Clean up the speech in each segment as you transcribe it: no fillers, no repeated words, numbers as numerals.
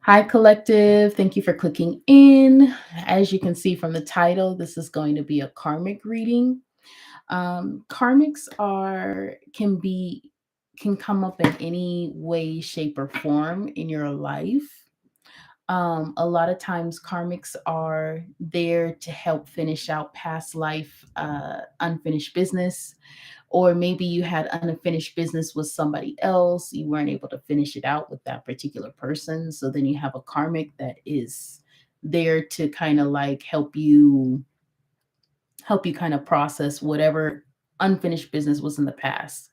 Hi, collective. Thank you for clicking in. As you can see from the title, this is going to be a karmic reading. Karmics can come up in any way, shape, or form in your life. A lot of times, karmics are there to help finish out past life unfinished business, or maybe you had unfinished business with somebody else, you weren't able to finish it out with that particular person, so then you have a karmic that is there to kind of like help you kind of process whatever unfinished business was in the past.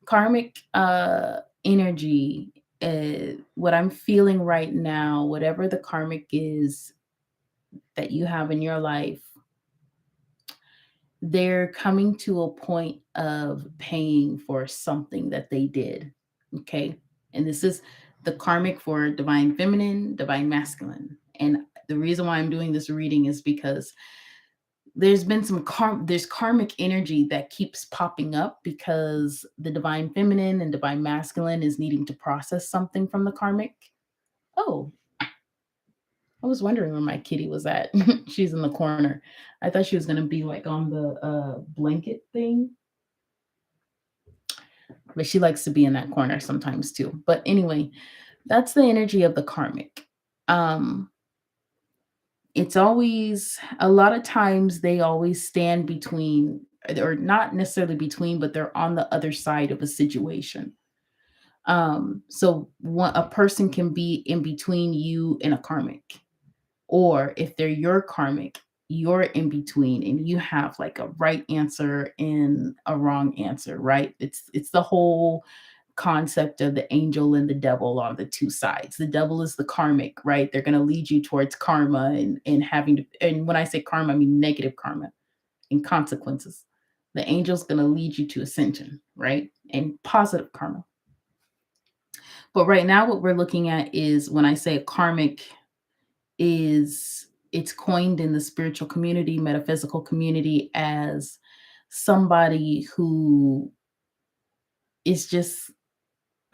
Karmic energy, what I'm feeling right now, whatever the karmic is that you have in your life, they're coming to a point of paying for something that they did. Okay. And this is the karmic for divine feminine, divine masculine. And the reason why I'm doing this reading is because there's karmic energy that keeps popping up because the divine feminine and divine masculine is needing to process something from the karmic. Oh, I was wondering where my kitty was at. She's in the corner. I thought she was gonna be like on the blanket thing, but she likes to be in that corner sometimes too. But anyway, that's the energy of the karmic. Um, it's always a lot of times they always stand between, or not necessarily between, but they're on the other side of a situation. A person can be in between you and a karmic, or if they're your karmic, you're in between and you have like a right answer and a wrong answer, right? It's the whole concept of the angel and the devil on the two sides. The devil is the karmic, right? They're going to lead you towards karma and having to, and when I say karma, I mean negative karma and consequences. The angel's going to lead you to ascension, right? And positive karma. But right now what we're looking at is, when I say karmic, is it's coined in the spiritual community, metaphysical community, as somebody who is just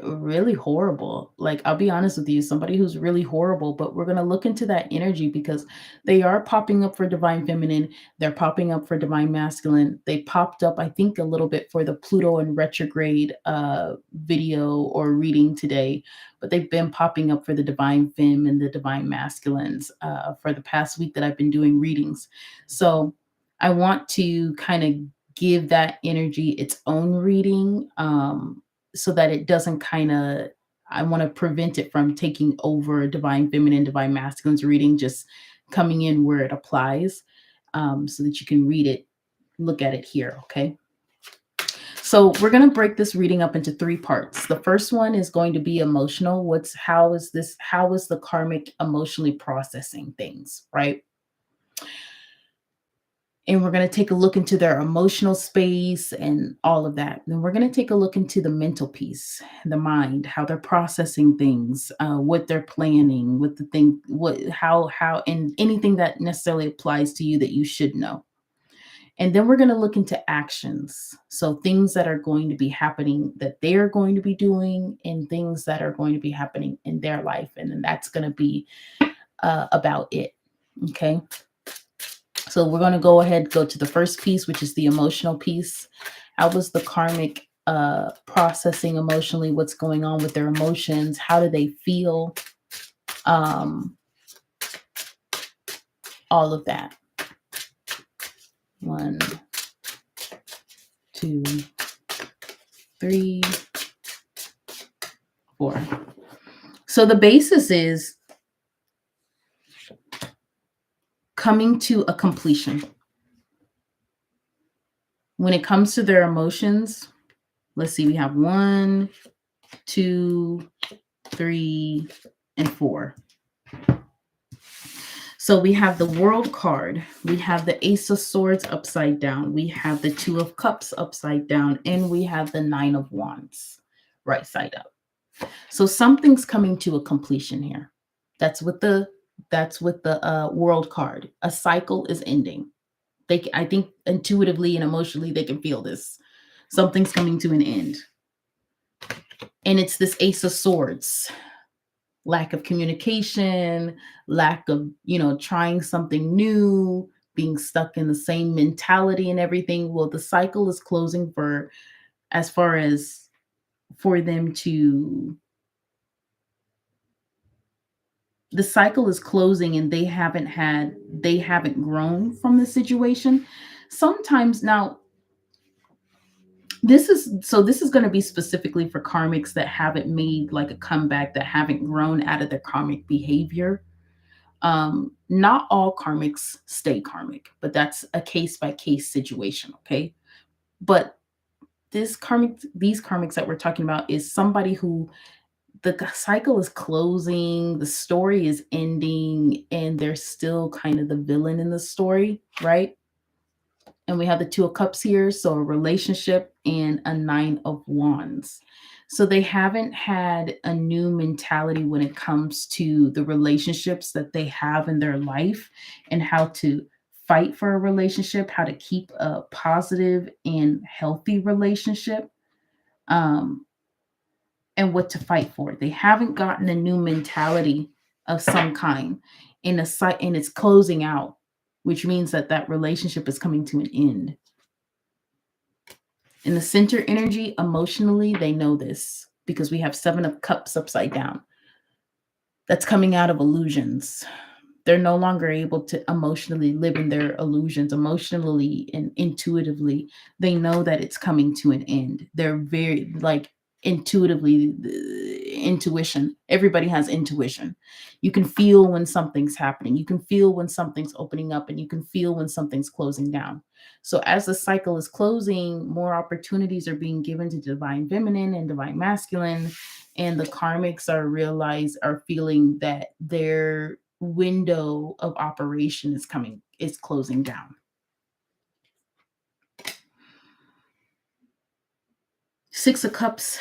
really horrible. Like, I'll be honest with you, somebody who's really horrible, but we're going to look into that energy because they are popping up for divine feminine. They're popping up for divine masculine. They popped up, I think, a little bit for the Pluto and retrograde video or reading today, but they've been popping up for the divine fem and the divine masculines for the past week that I've been doing readings. So I want to kind of give that energy its own reading. So that it doesn't kind of, I want to prevent it from taking over divine feminine, divine masculine's reading, just coming in where it applies, so that you can read it, look at it here. Okay. So we're going to break this reading up into three parts. The first one is going to be emotional. How is the karmic emotionally processing things, right? And we're going to take a look into their emotional space and all of that. Then we're going to take a look into the mental piece, the mind, how they're processing things, what they're planning, what the thing, and anything that necessarily applies to you that you should know. And then we're going to look into actions. So things that are going to be happening that they're going to be doing, and things that are going to be happening in their life. And then that's going to be about it. Okay. So we're going to go to the first piece, which is the emotional piece. How was the karmic processing emotionally? What's going on with their emotions? How do they feel? Um, all of that. 1, 2, 3, 4. So the basis is coming to a completion. When it comes to their emotions, let's see, we have 1, 2, 3, and 4. So we have the World card, we have the Ace of Swords upside down, we have the Two of Cups upside down, and we have the Nine of Wands right side up. So something's coming to a completion here. That's with the World card. A cycle is ending. I think intuitively and emotionally they can feel this. Something's coming to an end. And it's this Ace of Swords. lack of communication, lack of, trying something new, being stuck in the same mentality and everything. Well, the cycle is closing for, as far as for them to, the cycle is closing and they haven't grown from the situation. Sometimes now, this is going to be specifically for karmics that haven't made like a comeback, that haven't grown out of their karmic behavior. Not all karmics stay karmic, but that's a case by case situation. Okay. But these karmics that we're talking about is somebody who the cycle is closing, the story is ending, and they're still kind of the villain in the story, right? And we have the Two of Cups here, so a relationship and a Nine of Wands. So they haven't had a new mentality when it comes to the relationships that they have in their life and how to fight for a relationship, how to keep a positive and healthy relationship. Um, and what to fight for. They haven't gotten a new mentality of some kind in a site, and it's closing out, which means that that relationship is coming to an end. In the center energy, emotionally, they know this because we have Seven of Cups upside down. That's coming out of illusions. They're no longer able to emotionally live in their illusions, emotionally and intuitively. They know that it's coming to an end. They're very like intuitively, intuition. Everybody has intuition. You can feel when something's happening. You can feel when something's opening up, and you can feel when something's closing down. So as the cycle is closing, more opportunities are being given to divine feminine and divine masculine, and the karmics are feeling that their window of operation is closing down. Six of Cups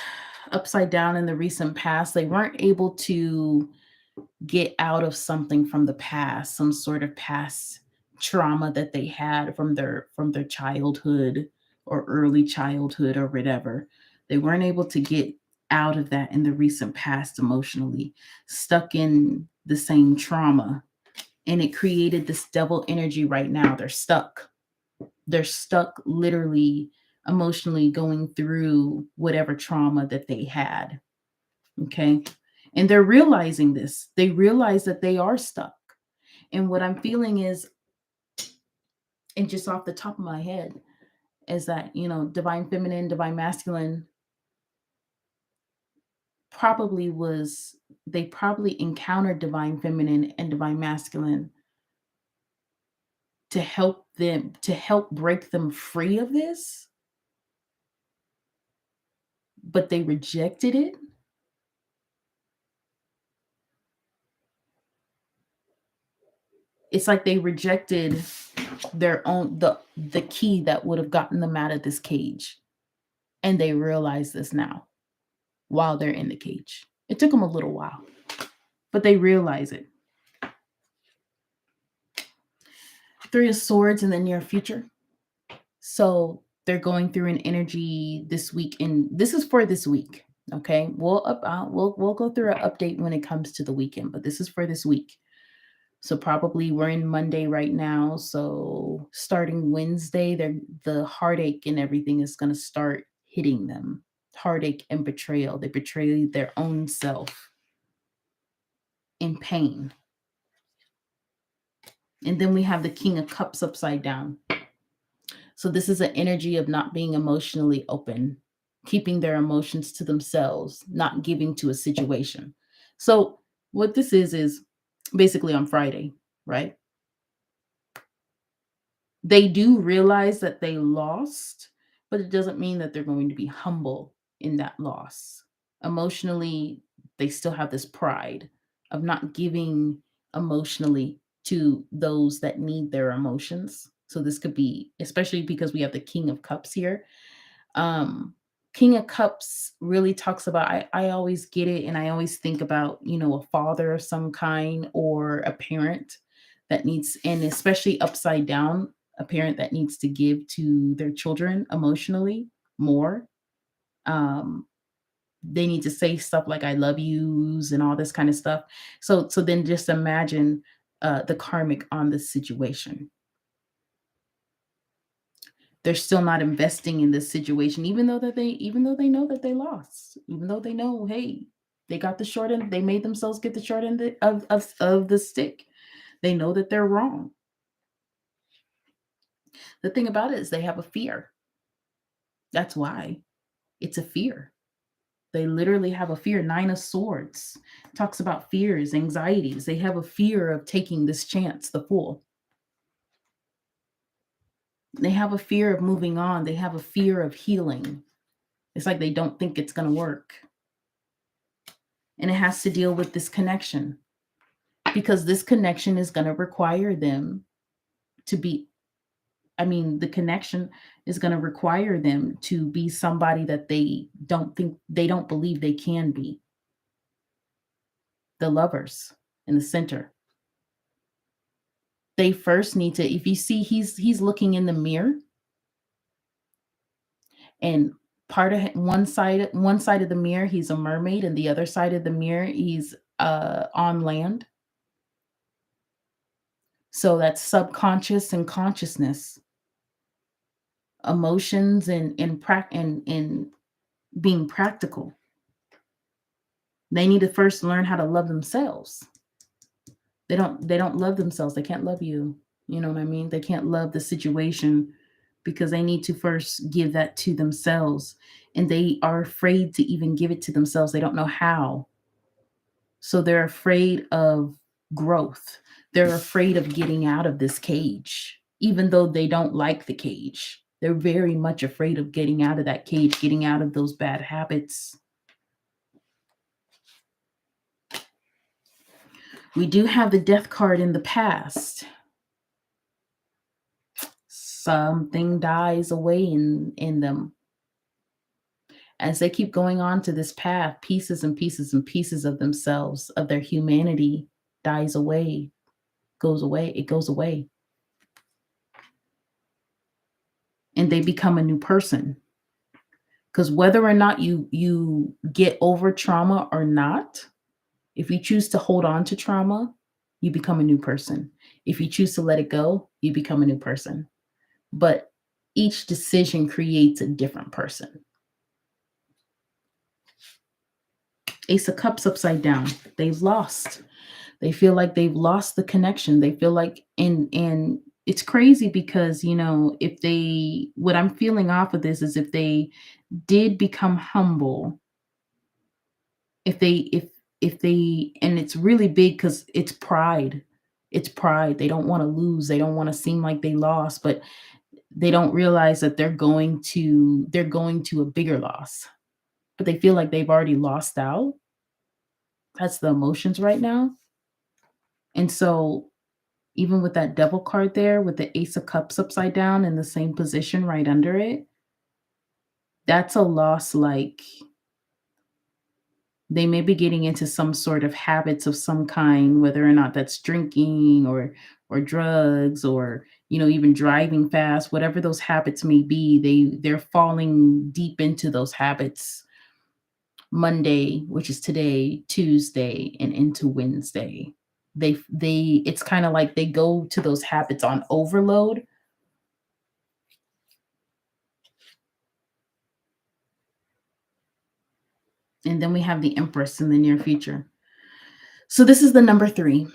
upside down in the recent past, they weren't able to get out of something from the past, some sort of past trauma that they had from their childhood or early childhood or whatever. They weren't able to get out of that in the recent past emotionally, stuck in the same trauma. And it created this double energy right now. They're stuck. They're stuck literally emotionally going through whatever trauma that they had. Okay. And they're realizing this. They realize that they are stuck. And what I'm feeling is, and just off the top of my head, is that, divine feminine, divine masculine probably was, they probably encountered divine feminine and divine masculine to help break them free of this, but they rejected it. It's like they rejected their own the key that would have gotten them out of this cage, and they realize this now while they're in the cage. It took them a little while, but they realize it. Three of Swords in the near future. So they're going through an energy this week, and this is for this week. Okay, we'll go through an update when it comes to the weekend, but this is for this week. So probably we're in Monday right now. So starting Wednesday, the heartache and everything is going to start hitting them. Heartache and betrayal. They betray their own self in pain. And then we have the King of Cups upside down. So this is an energy of not being emotionally open, keeping their emotions to themselves, not giving to a situation. So what this is basically on Friday, right? They do realize that they lost, but it doesn't mean that they're going to be humble in that loss. Emotionally, they still have this pride of not giving emotionally to those that need their emotions. So this could be, especially because we have the King of Cups here. Um, King of Cups really talks about, I always get it, and I always think about, a father of some kind or a parent that needs, and especially upside down, a parent that needs to give to their children emotionally more. Um, They need to say stuff like "I love yous" and all this kind of stuff. So then just imagine the karmic on this situation. They're still not investing in this situation, even though they know that they lost, even though they know, hey, they got the short end, they made themselves get the short end of the stick. They know that they're wrong. The thing about it is they have a fear. That's why. It's a fear. They literally have a fear. Nine of Swords talks about fears, anxieties. They have a fear of taking this chance, the Fool. They have a fear of moving on. They have a fear of healing. It's like they don't think it's going to work. And it has to deal with this connection, because this connection is going to require them to be, the connection is going to require them to be somebody that they don't believe they can be. The Lovers in the center. They first need to, if you see, he's looking in the mirror, and part of one side of the mirror he's a mermaid, and the other side of the mirror he's on land. So that's subconscious and consciousness, emotions, and being practical. They need to first learn how to love themselves. They don't love themselves. They can't love you. You know what I mean? They can't love the situation because they need to first give that to themselves. And they are afraid to even give it to themselves. They don't know how. So they're afraid of growth. They're afraid of getting out of this cage, even though they don't like the cage. They're very much afraid of getting out of that cage, getting out of those bad habits. We do have the Death card in the past. Something dies away in them. As they keep going on to this path, pieces and pieces and pieces of themselves, of their humanity, dies away, goes away. It goes away. And they become a new person. Because whether or not you get over trauma or not, if you choose to hold on to trauma, you become a new person. If you choose to let it go, you become a new person. But each decision creates a different person. Ace of Cups upside down. They've lost. They feel like they've lost the connection. They feel like, and it's crazy because, if they, what I'm feeling off of this is if they did become humble, if they, and it's really big because it's pride. It's pride. They don't want to lose. They don't want to seem like they lost, but they don't realize that they're going to a bigger loss. But they feel like they've already lost out. That's the emotions right now. And so even with that Devil card there, with the Ace of Cups upside down in the same position right under it, that's a loss. Like, they may be getting into some sort of habits of some kind, whether or not that's drinking or drugs, or even driving fast, whatever those habits may be. They're falling deep into those habits. Monday, which is today, Tuesday, and into Wednesday. They it's kind of like they go to those habits on overload. And then we have the Empress in the near future. So this is the number 3.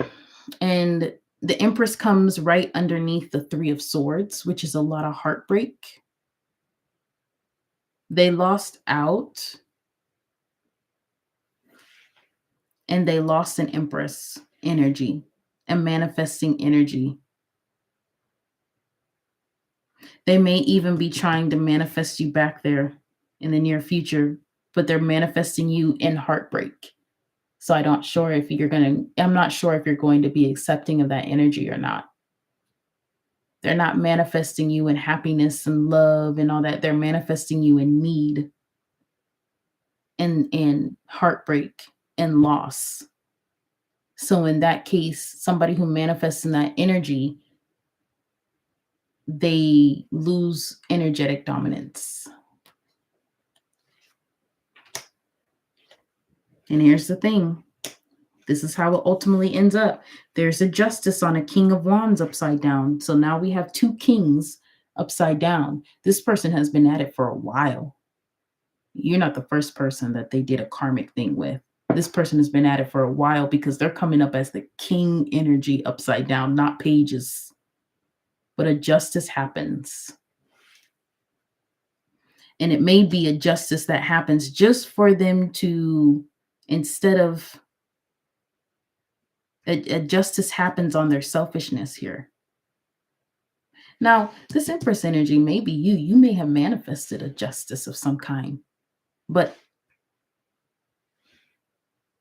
And the Empress comes right underneath the 3 of Swords, which is a lot of heartbreak. They lost out, and they lost an Empress energy, a manifesting energy. They may even be trying to manifest you back there in the near future, but they're manifesting you in heartbreak. So I'm not sure if you're going to be accepting of that energy or not. They're not manifesting you in happiness and love and all that. They're manifesting you in need and heartbreak and loss. So in that case, somebody who manifests in that energy, they lose energetic dominance. And here's the thing. This is how it ultimately ends up. There's a justice on a king of wands upside down. So now we have two kings upside down. This person has been at it for a while. You're not the first person that they did a karmic thing with. This person has been at it for a while because they're coming up as the king energy upside down, not pages. But a justice happens. And it may be a justice that happens just for them to, instead of, a justice happens on their selfishness here. Now, this Empress energy may be you. You may have manifested a justice of some kind. But,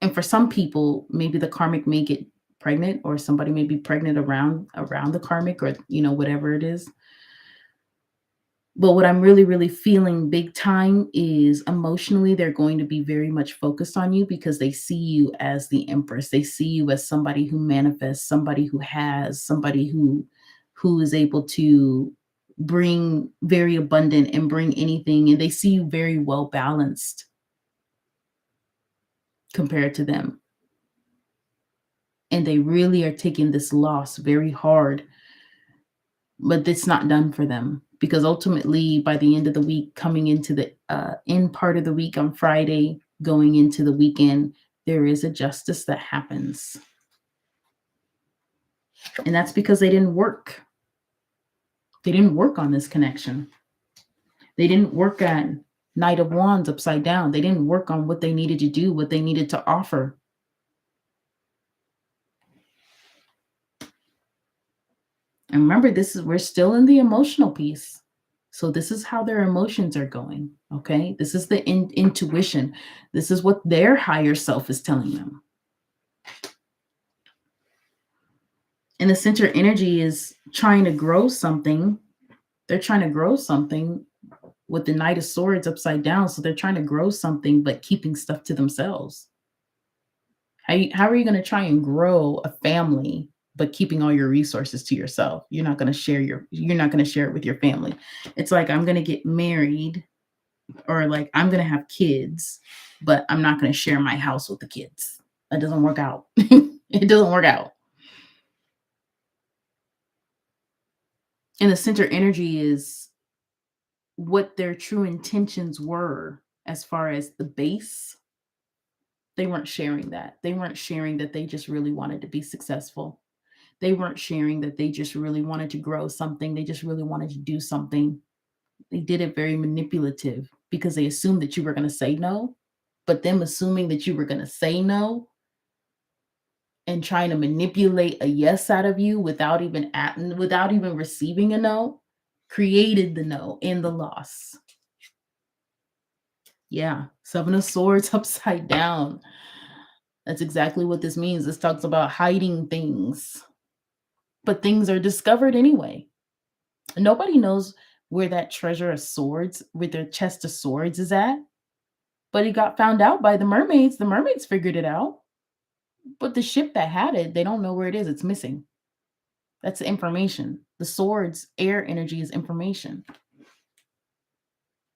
and for some people, maybe the karmic may get pregnant, or somebody may be pregnant around the karmic, or, whatever it is. But what I'm really, really feeling big time is emotionally, they're going to be very much focused on you because they see you as the Empress. They see you as somebody who manifests, somebody who has, somebody who is able to bring very abundant and bring anything. And they see you very well balanced compared to them. And they really are taking this loss very hard. But it's not done for them. Because ultimately, by the end of the week, coming into the end part of the week on Friday, going into the weekend, there is a justice that happens. And that's because they didn't work. They didn't work on this connection. They didn't work on Knight of Wands upside down. They didn't work on what they needed to do, what they needed to offer. And remember, we're still in the emotional piece. So this is how their emotions are going, okay? This is the intuition. This is what their higher self is telling them. And the center energy is trying to grow something. They're trying to grow something with the Knight of Swords upside down. So they're trying to grow something, but keeping stuff to themselves. How are you going to try and grow a family, but keeping all your resources to yourself? You're not going to share it with your family. It's like, I'm going to get married, or like, I'm going to have kids, but I'm not going to share my house with the kids. That doesn't work out. It doesn't work out. And the center energy is what their true intentions were as far as the base. They weren't sharing that. They weren't sharing that they just really wanted to be successful. They weren't sharing that they just really wanted to grow something. They just really wanted to do something. They did it very manipulative because they assumed that you were going to say no. But them assuming that you were going to say no and trying to manipulate a yes out of you without even receiving a no, created the no and the loss. Yeah, Seven of Swords upside down. That's exactly what this means. This talks about hiding things, but things are discovered anyway. Nobody knows where that treasure of swords, where their chest of swords is at, but it got found out by the mermaids. The mermaids figured it out, but the ship that had it, they don't know where it is. It's missing. That's information. The swords, air energy, is information.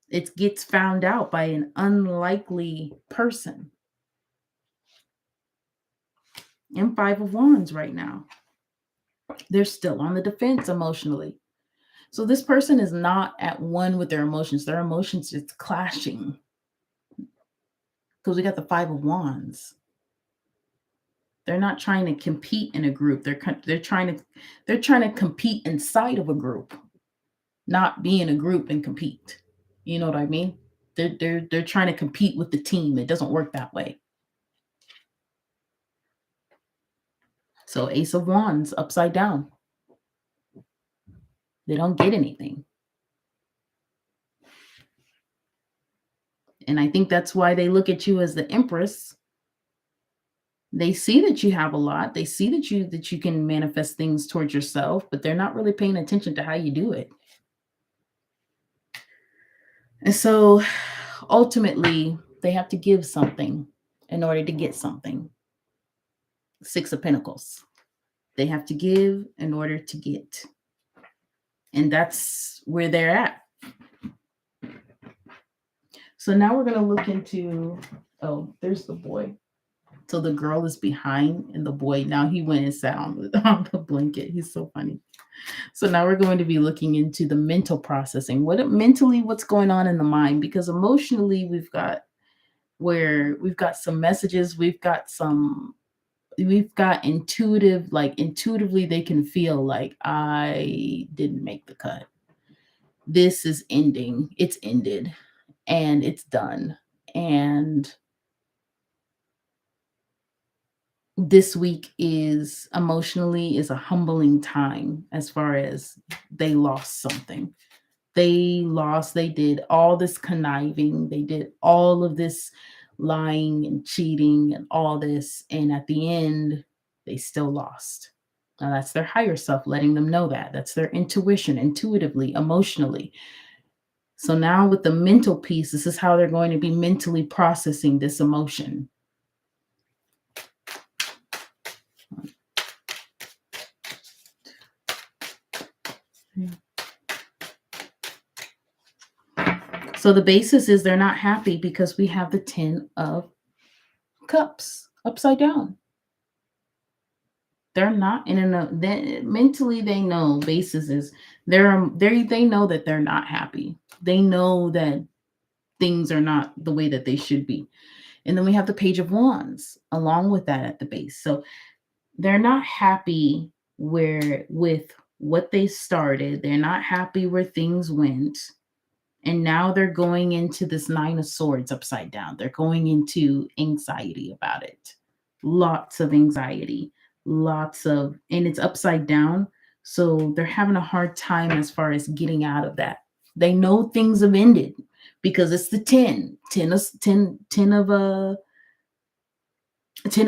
It gets found out by an unlikely person. And Five of Wands right now. They're still on the defense emotionally. So this person is not at one with their emotions. Their emotions is clashing. Because we got the Five of Wands. They're not trying to compete in a group. They're trying to compete inside of a group, not be in a group and compete. You know what I mean? They're trying to compete with the team. It doesn't work that way. So Ace of Wands upside down. They don't get anything. And I think that's why they look at you as the Empress. They see that you have a lot. They see that you can manifest things towards yourself, but they're not really paying attention to how you do it. And so ultimately, they have to give something in order to get something. Six of Pentacles. They have to give in order to get. And that's where they're at. So now we're going to look into, oh, there's the boy. So the girl is behind and the boy, now he went and sat on on the blanket. He's so funny. So now we're going to be looking into the mental processing. What's going on in the mind? Because emotionally, we've got some messages, we've got intuitively they can feel like I didn't make the cut. This is ending. It's ended and it's done. And this week is emotionally is a humbling time as far as they lost something. They did all this conniving, they did all of this lying and cheating and all this. And at the end, they still lost. Now, that's their higher self letting them know that. That's their intuition, intuitively, emotionally. So now with the mental piece, this is how they're going to be mentally processing this emotion. So the basis is they're not happy because we have the 10 of cups upside down. They're not in a mentally they know basis is they know that they're not happy. They know that things are not the way that they should be. And then we have the page of wands along with that at the base. So they're not happy with what they started. They're not happy where things went. And now they're going into this 9 of swords upside down. They're going into anxiety about it. Lots of anxiety, and it's upside down. So they're having a hard time as far as getting out of that. They know things have ended because it's the 10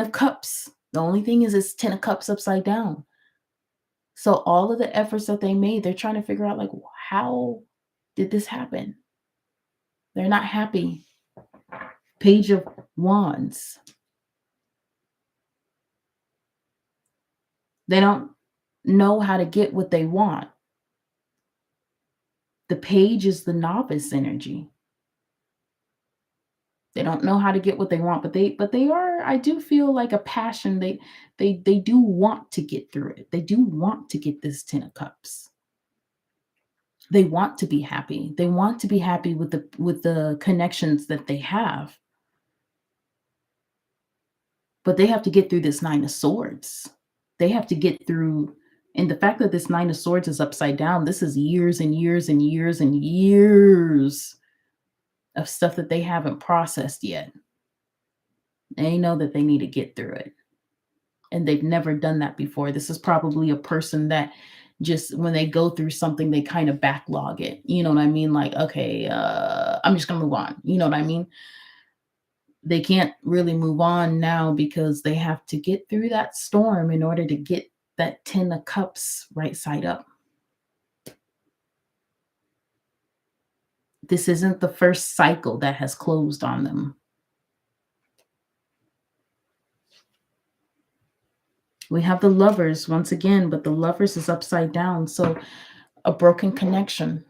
of cups. The only thing is it's 10 of cups upside down. So all of the efforts that they made, they're trying to figure out like, how did this happen? They're not happy. Page of wands. They don't know how to get what they want. The page is the novice energy. They don't know how to get what they want, but they are, I do feel like a passion. They do want to get through it. They do want to get this 10 of cups. They want to be happy. They want to be happy with the connections that they have. But they have to get through this 9 of swords. They have to get through, and the fact that this 9 of swords is upside down, this is years and years and years and years of stuff that they haven't processed yet. They know that they need to get through it. And they've never done that before. This is probably a person that just when they go through something, they kind of backlog it. You know what I mean? Like, okay, I'm just going to move on. You know what I mean? They can't really move on now because they have to get through that storm in order to get that 10 of cups right side up. This isn't the first cycle that has closed on them. We have the lovers once again, but the lovers is upside down. So a broken connection.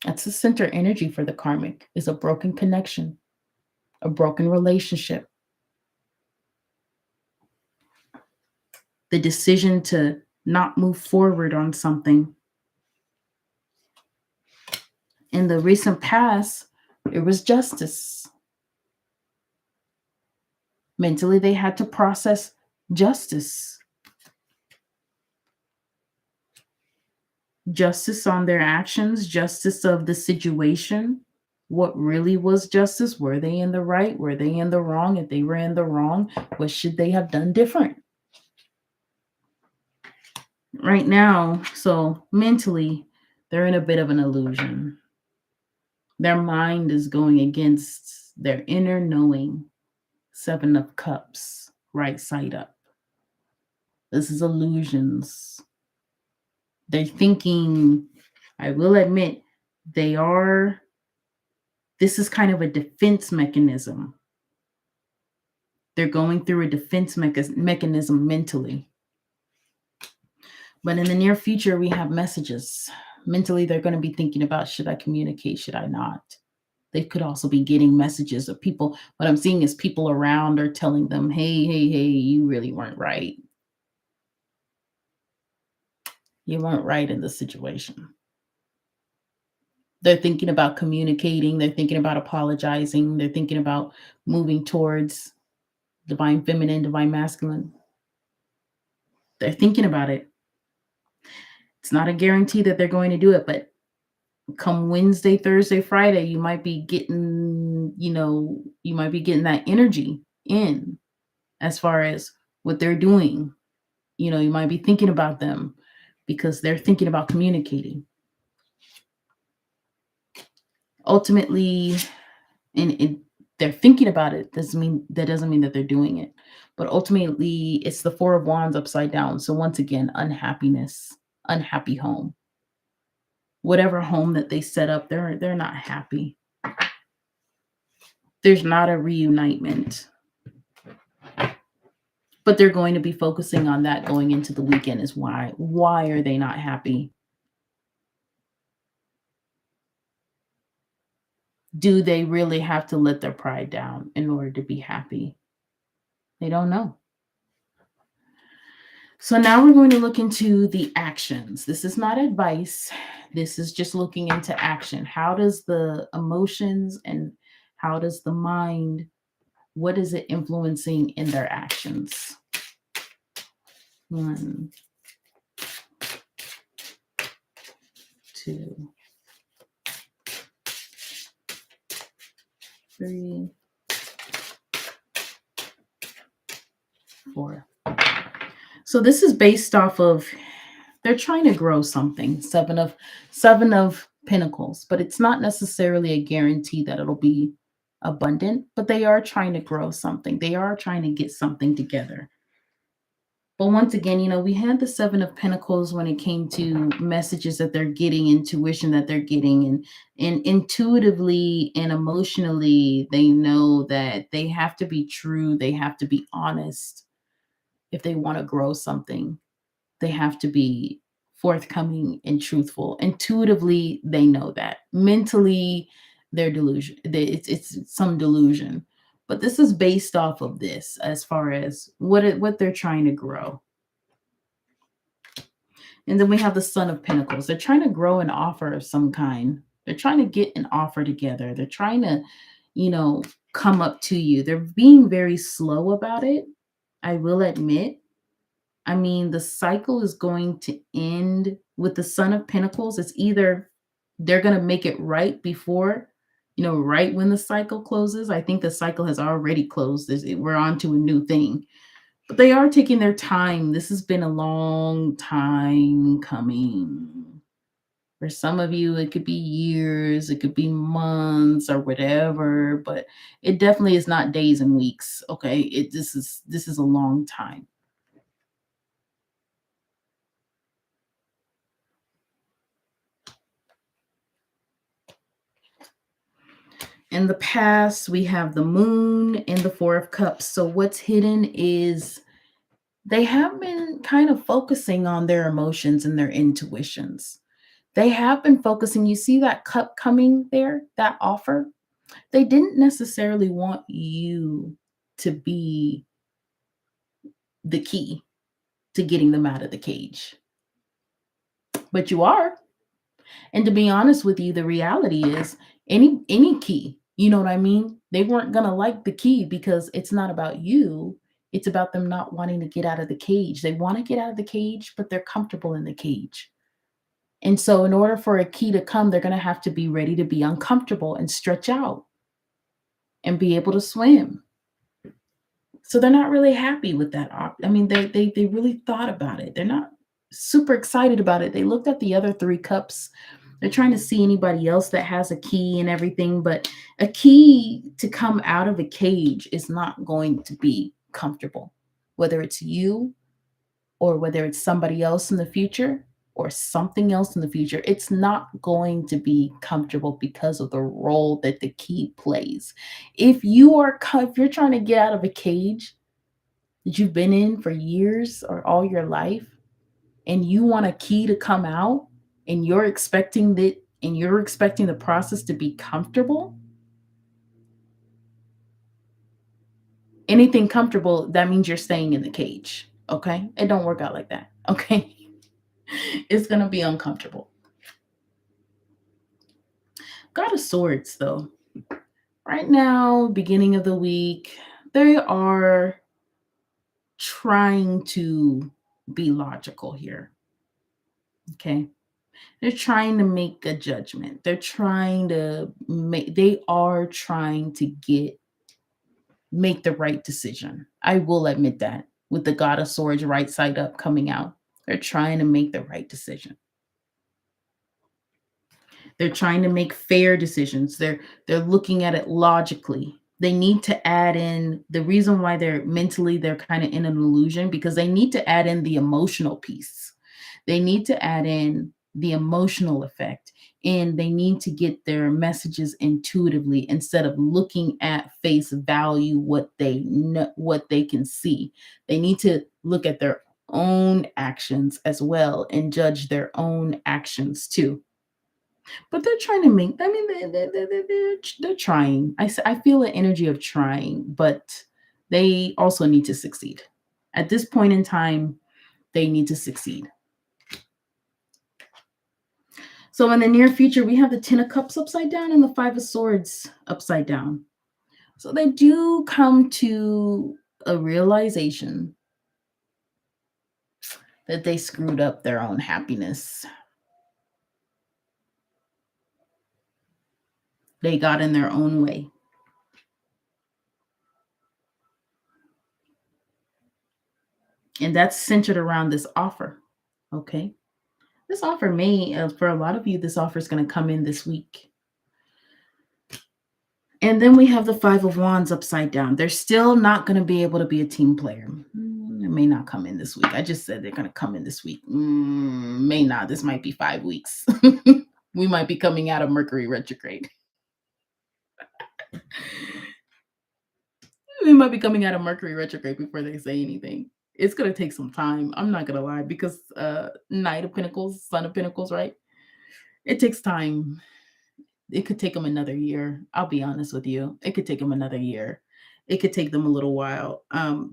That's the center energy for the karmic, is a broken connection, a broken relationship. The decision to not move forward on something. In the recent past, it was justice. Mentally, they had to process justice. Justice on their actions, justice of the situation. What really was justice? Were they in the right? Were they in the wrong? If they were in the wrong, what should they have done different? Right now, so mentally, they're in a bit of an illusion. Their mind is going against their inner knowing. 7 of cups, right side up. This is illusions. They're thinking, I will admit, this is kind of a defense mechanism. They're going through a defense mechanism mentally. But in the near future, we have messages. Mentally, they're going to be thinking about, should I communicate? Should I not? They could also be getting messages of people. What I'm seeing is people around are telling them, hey, hey, hey, you really weren't right. You weren't right in this situation. They're thinking about communicating, they're thinking about apologizing, they're thinking about moving towards divine feminine, divine masculine. They're thinking about it. It's not a guarantee that they're going to do it, but come Wednesday, Thursday, Friday, you might be getting, you might be getting that energy in as far as what they're doing. You might be thinking about them because they're thinking about communicating. Ultimately, and they're thinking about it doesn't mean that they're doing it. But ultimately, it's the Four of Wands upside down. So once again, unhappiness, unhappy home. Whatever home that they set up, they're not happy. There's not a reunitement. But they're going to be focusing on that going into the weekend is why. Why are they not happy? Do they really have to let their pride down in order to be happy? They don't know. So now we're going to look into the actions. This is not advice. This is just looking into action. How does the emotions and how does the mind, what is it influencing in their actions? 1, 2, 3, 4. So this is based off of they're trying to grow something. Seven of Pentacles, but it's not necessarily a guarantee that it'll be abundant, but they are trying to grow something. They are trying to get something together. But once again, we had the Seven of Pentacles when it came to messages that they're getting, intuition that they're getting, and intuitively and emotionally, they know that they have to be true, they have to be honest if they want to grow something. They have to be forthcoming and truthful. Intuitively, they know that. Mentally, they're delusion. It's some delusion. But this is based off of this as far as what they're trying to grow. And then we have the Son of Pentacles. They're trying to grow an offer of some kind. They're trying to get an offer together. They're trying to, come up to you. They're being very slow about it. I will admit. I mean, the cycle is going to end with the Son of Pentacles. It's either they're going to make it right before, right when the cycle closes. I think the cycle has already closed. We're on to a new thing. But they are taking their time. This has been a long time coming. For some of you, it could be years, it could be months or whatever, but it definitely is not days and weeks. Okay. This is a long time. In the past, we have the Moon and the Four of Cups. So what's hidden is they have been kind of focusing on their emotions and their intuitions. They have been focusing. You see that cup coming there, that offer? They didn't necessarily want you to be the key to getting them out of the cage, but you are. And to be honest with you, the reality is any key, you know what I mean? They weren't going to like the key because it's not about you. It's about them not wanting to get out of the cage. They want to get out of the cage, but they're comfortable in the cage. And so in order for a key to come, they're going to have to be ready to be uncomfortable and stretch out and be able to swim. So they're not really happy with that. I mean, they really thought about it. They're not super excited about it. They looked at the other 3 cups. They're trying to see anybody else that has a key and everything, but a key to come out of a cage is not going to be comfortable, whether it's you or whether it's somebody else in the future or something else in the future. It's not going to be comfortable because of the role that the key plays. If you're trying to get out of a cage that you've been in for years or all your life, and you want a key to come out, and you're expecting the process to be comfortable, Anything comfortable, that means you're staying in the cage. Okay. It don't work out like that. Okay. It's going to be uncomfortable. God of Swords, though. Right now, beginning of the week, they are trying to be logical here. Okay. They're trying to make a judgment. They are trying to make the right decision. I will admit that with the God of Swords right side up coming out. They're trying to make the right decision. They're trying to make fair decisions. They're looking at it logically. They need to add in the reason why they're kind of in an illusion because they need to add in the emotional piece. They need to add in the emotional effect and they need to get their messages intuitively instead of looking at face value what they can see. They need to look at their own actions as well and judge their own actions too, but they're trying to make, I mean, they're trying. I feel an energy of trying, but they also need to succeed. At this point in time, they need to succeed. So in the near future, we have the Ten of Cups upside down and the Five of Swords upside down. So they do come to a realization that they screwed up their own happiness. They got in their own way. And that's centered around this offer. Okay. This offer may, for a lot of you, this offer is going to come in this week. And then we have the Five of Wands upside down. They're still not going to be able to be a team player. It may not come in this week. I just said they're going to come in this week. May not. This might be 5 weeks. We might be coming out of Mercury retrograde. We might be coming out of Mercury retrograde before they say anything. It's going to take some time. I'm not going to lie because Knight of Pentacles, Son of Pentacles, right? It takes time. It could take them another year. I'll be honest with you. It could take them another year. It could take them a little while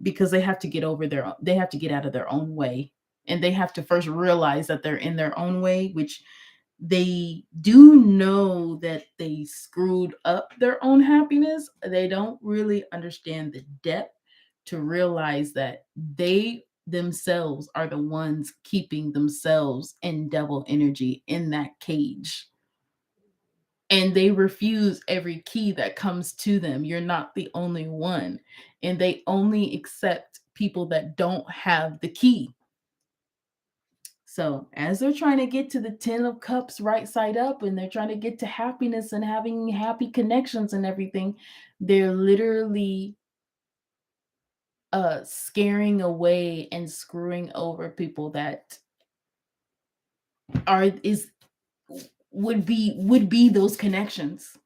because they have to they have to get out of their own way. And they have to first realize that they're in their own way, which they do know that they screwed up their own happiness. They don't really understand the depth to realize that they themselves are the ones keeping themselves in devil energy in that cage, and they refuse every key that comes to them. You're not the only one. And they only accept people that don't have the key. So, as they're trying to get to the 10 of cups right side up and they're trying to get to happiness and having happy connections and everything, they're literally scaring away and screwing over people that are is would be those connections,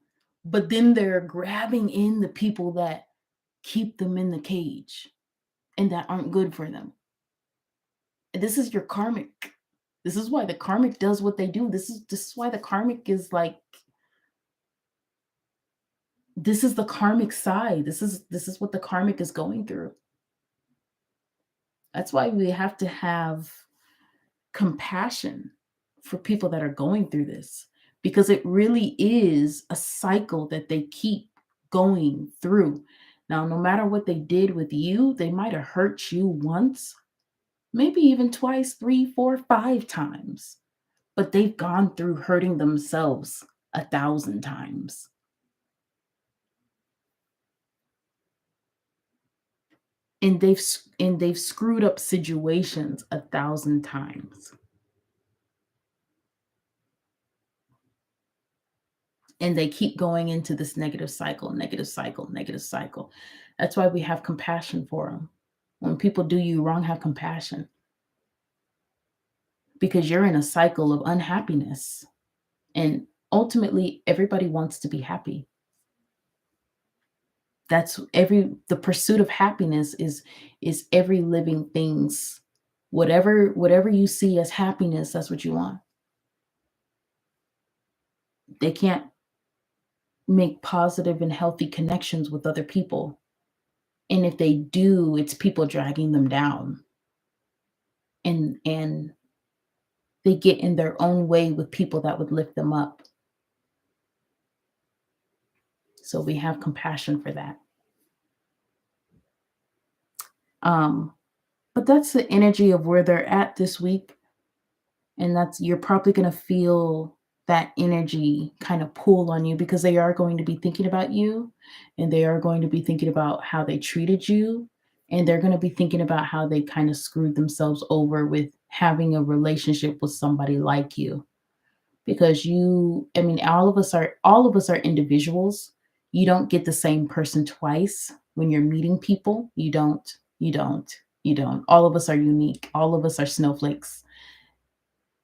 but then they're grabbing in the people that keep them in the cage and that aren't good for them. This is your karmic. This is why the karmic does what they do. This is why the karmic is like, this is the karmic side. This is what the karmic is going through. That's why we have to have compassion for people that are going through this, because it really is a cycle that they keep going through. Now, no matter what they did with you, they might have hurt you once, maybe even twice, 3, 4, 5 times, but they've gone through hurting themselves 1,000 times. And they've screwed up situations 1,000 times. And they keep going into this negative cycle, negative cycle, negative cycle. That's why we have compassion for them. When people do you wrong, have compassion, because you're in a cycle of unhappiness. And ultimately, everybody wants to be happy. The pursuit of happiness is every living thing's, whatever you see as happiness, that's what you want. They can't make positive and healthy connections with other people. And if they do, it's people dragging them down, and they get in their own way with people that would lift them up. So we have compassion for that. Um, but that's the energy of where they're at this week. And that's, you're probably going to feel that energy kind of pull on you, because they are going to be thinking about you, and they are going to be thinking about how they treated you, and they're going to be thinking about how they kind of screwed themselves over with having a relationship with somebody like you. Because you, I mean, all of us are individuals. You don't get the same person twice when you're meeting people. You don't. All of us are unique. All of us are snowflakes.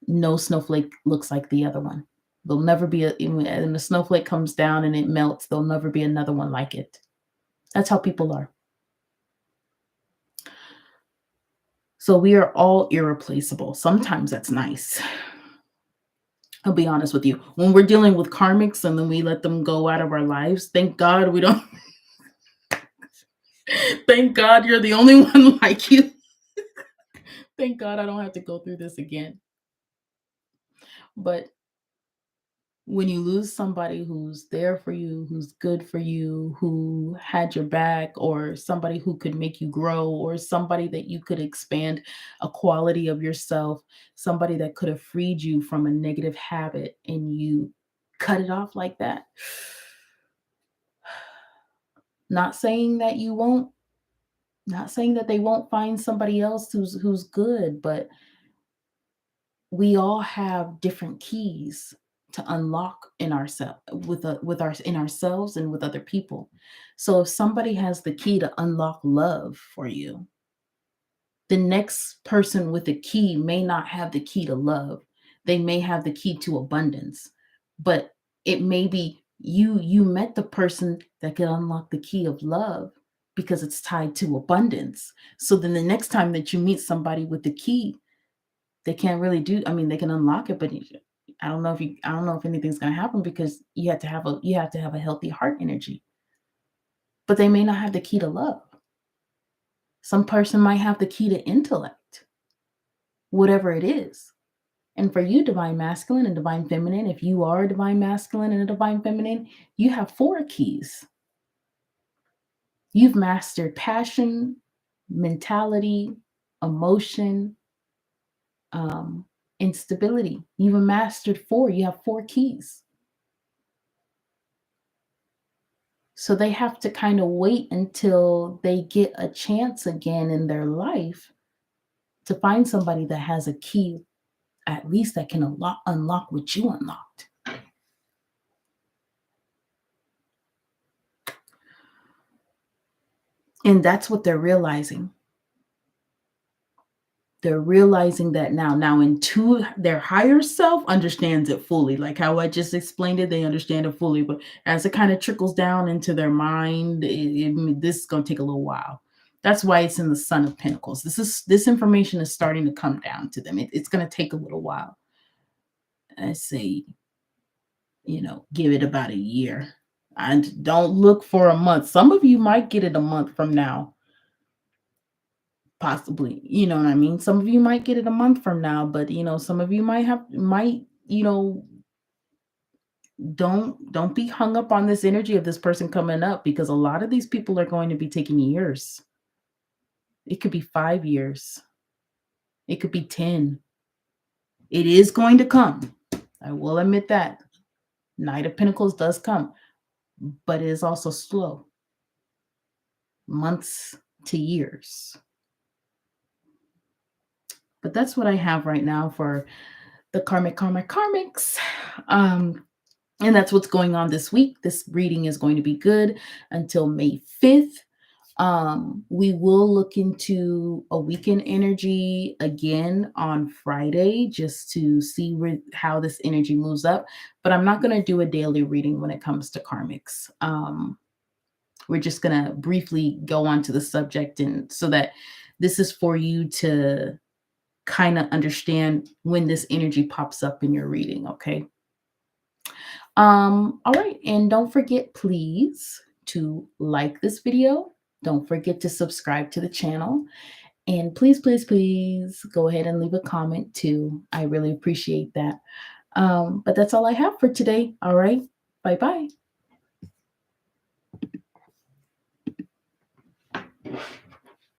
No snowflake looks like the other one. There'll never be and the snowflake comes down and it melts, there'll never be another one like it. That's how people are. So we are all irreplaceable. Sometimes that's nice. I'll be honest with you. When we're dealing with karmics and then we let them go out of our lives, thank God we don't. Thank God you're the only one like you. Thank God I don't have to go through this again. But when you lose somebody who's there for you, who's good for you, who had your back, or somebody who could make you grow, or somebody that you could expand a quality of yourself, somebody that could have freed you from a negative habit, and you cut it off like that. Not saying that you won't, not saying that they won't find somebody else who's good, but we all have different keys to unlock in ourselves, in ourselves and with other people. So if somebody has the key to unlock love for you, the next person with a key may not have the key to love. They may have the key to abundance, but it may be you met the person that can unlock the key of love, because it's tied to abundance. So then the next time that you meet somebody with the key, they can't really do, I mean, they can unlock it, but I don't know if anything's going to happen, because you have to have a healthy heart energy. But they may not have the key to love. Some person might have the key to intellect, whatever it is. And for you, divine masculine and divine feminine, if you are a divine masculine and a divine feminine, you have 4 keys. You've mastered passion, mentality, emotion, instability. You've mastered 4. You have 4 keys. So they have to kind of wait until they get a chance again in their life to find somebody that has a key, at least that can unlock what you unlocked. And that's what they're realizing. They're realizing that now into their higher self understands it fully. Like how I just explained it, they understand it fully. But as it kind of trickles down into their mind, this is going to take a little while. That's why it's in the Son of Pentacles. This information is starting to come down to them. It's going to take a little while. I say, give it about a year. And don't look for a month. Some of you might get it a month from now. Possibly, you know what I mean? Some of you might get it a month from now, but some of you don't be hung up on this energy of this person coming up, because a lot of these people are going to be taking years. It could be 5 years. It could be 10. It is going to come. I will admit that. Knight of Pentacles does come, but it is also slow. Months to years. But that's what I have right now for the karmics. And that's what's going on this week. This reading is going to be good until May 5th. We will look into a weekend energy again on Friday, just to see how this energy moves up. But I'm not going to do a daily reading when it comes to karmics. We're just going to briefly go on to the subject, and so that this is for you to kind of understand when this energy pops up in your reading. Okay. All right. And don't forget, please, to like this video, Don't forget to subscribe to the channel. And please, please, please go ahead and leave a comment too. I really appreciate that. But that's all I have for today. All right. Bye bye.